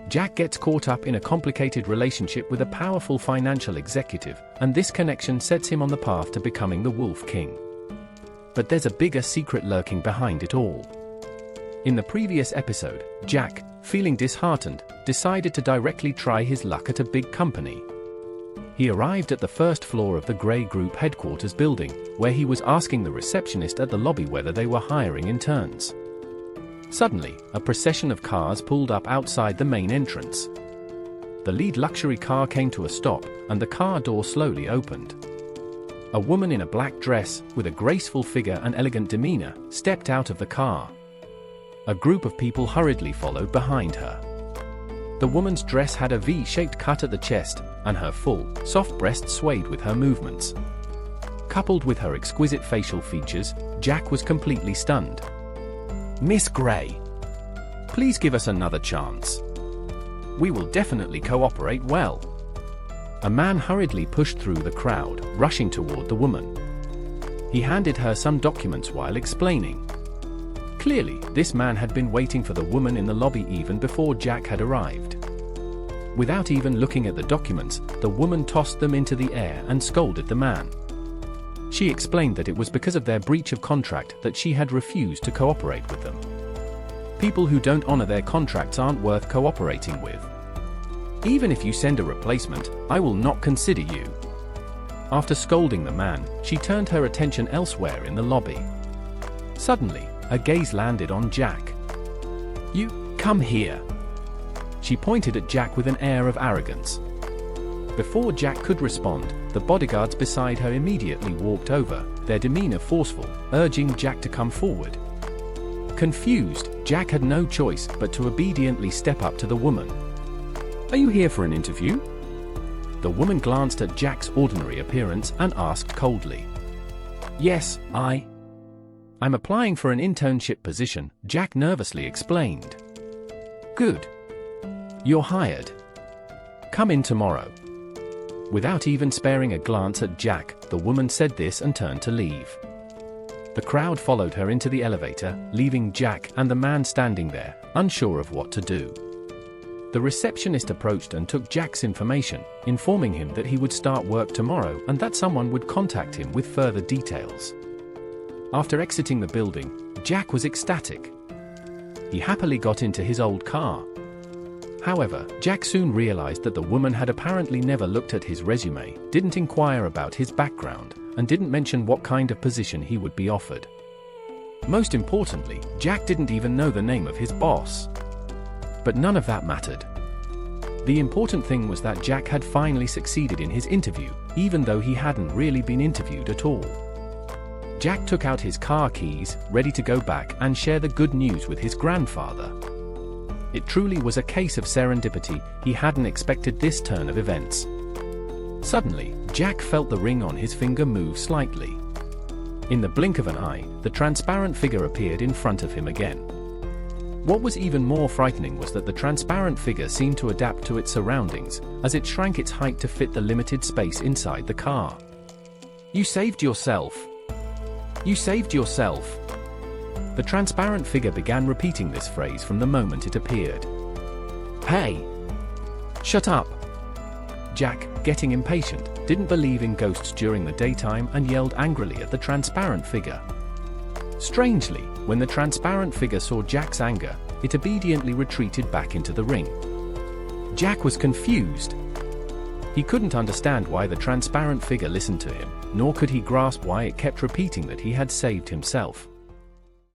Jack gets caught up in a complicated relationship with a powerful financial executive, and this connection sets him on the path to becoming the Wolf King. But there's a bigger secret lurking behind it all. In the previous episode, Jack, feeling disheartened, decided to directly try his luck at a big company. He arrived at the first floor of the Grey Group headquarters building, where he was asking the receptionist at the lobby whether they were hiring interns. Suddenly, a procession of cars pulled up outside the main entrance. The lead luxury car came to a stop, and the car door slowly opened. A woman in a black dress, with a graceful figure and elegant demeanor, stepped out of the car. A group of people hurriedly followed behind her. The woman's dress had a V-shaped cut at the chest, and her full, soft breast swayed with her movements. Coupled with her exquisite facial features, Jack was completely stunned. "Miss Grey, please give us another chance. We will definitely cooperate well." A man hurriedly pushed through the crowd, rushing toward the woman. He handed her some documents while explaining. Clearly, this man had been waiting for the woman in the lobby even before Jack had arrived. Without even looking at the documents, the woman tossed them into the air and scolded the man. She explained that it was because of their breach of contract that she had refused to cooperate with them. People who don't honor their contracts aren't worth cooperating with. Even if you send a replacement, I will not consider you. After scolding the man, she turned her attention elsewhere in the lobby. Suddenly, her gaze landed on Jack. "You, come here." She pointed at Jack with an air of arrogance. Before Jack could respond, the bodyguards beside her immediately walked over, their demeanor forceful, urging Jack to come forward. Confused, Jack had no choice but to obediently step up to the woman. "Are you here for an interview?" The woman glanced at Jack's ordinary appearance and asked coldly. "Yes, I'm applying for an internship position," Jack nervously explained. "Good. You're hired. Come in tomorrow." Without even sparing a glance at Jack, the woman said this and turned to leave. The crowd followed her into the elevator, leaving Jack and the man standing there, unsure of what to do. The receptionist approached and took Jack's information, informing him that he would start work tomorrow and that someone would contact him with further details. After exiting the building, Jack was ecstatic. He happily got into his old car. However, Jack soon realized that the woman had apparently never looked at his resume, didn't inquire about his background, and didn't mention what kind of position he would be offered. Most importantly, Jack didn't even know the name of his boss. But none of that mattered. The important thing was that Jack had finally succeeded in his interview, even though he hadn't really been interviewed at all. Jack took out his car keys, ready to go back and share the good news with his grandfather. It truly was a case of serendipity. He hadn't expected this turn of events. Suddenly, Jack felt the ring on his finger move slightly. In the blink of an eye, the transparent figure appeared in front of him again. What was even more frightening was that the transparent figure seemed to adapt to its surroundings, as it shrank its height to fit the limited space inside the car. "You saved yourself. You saved yourself." The transparent figure began repeating this phrase from the moment it appeared. "Hey! Shut up!" Jack, getting impatient, didn't believe in ghosts during the daytime and yelled angrily at the transparent figure. Strangely, when the transparent figure saw Jack's anger, it obediently retreated back into the ring. Jack was confused. He couldn't understand why the transparent figure listened to him, nor could he grasp why it kept repeating that he had saved himself.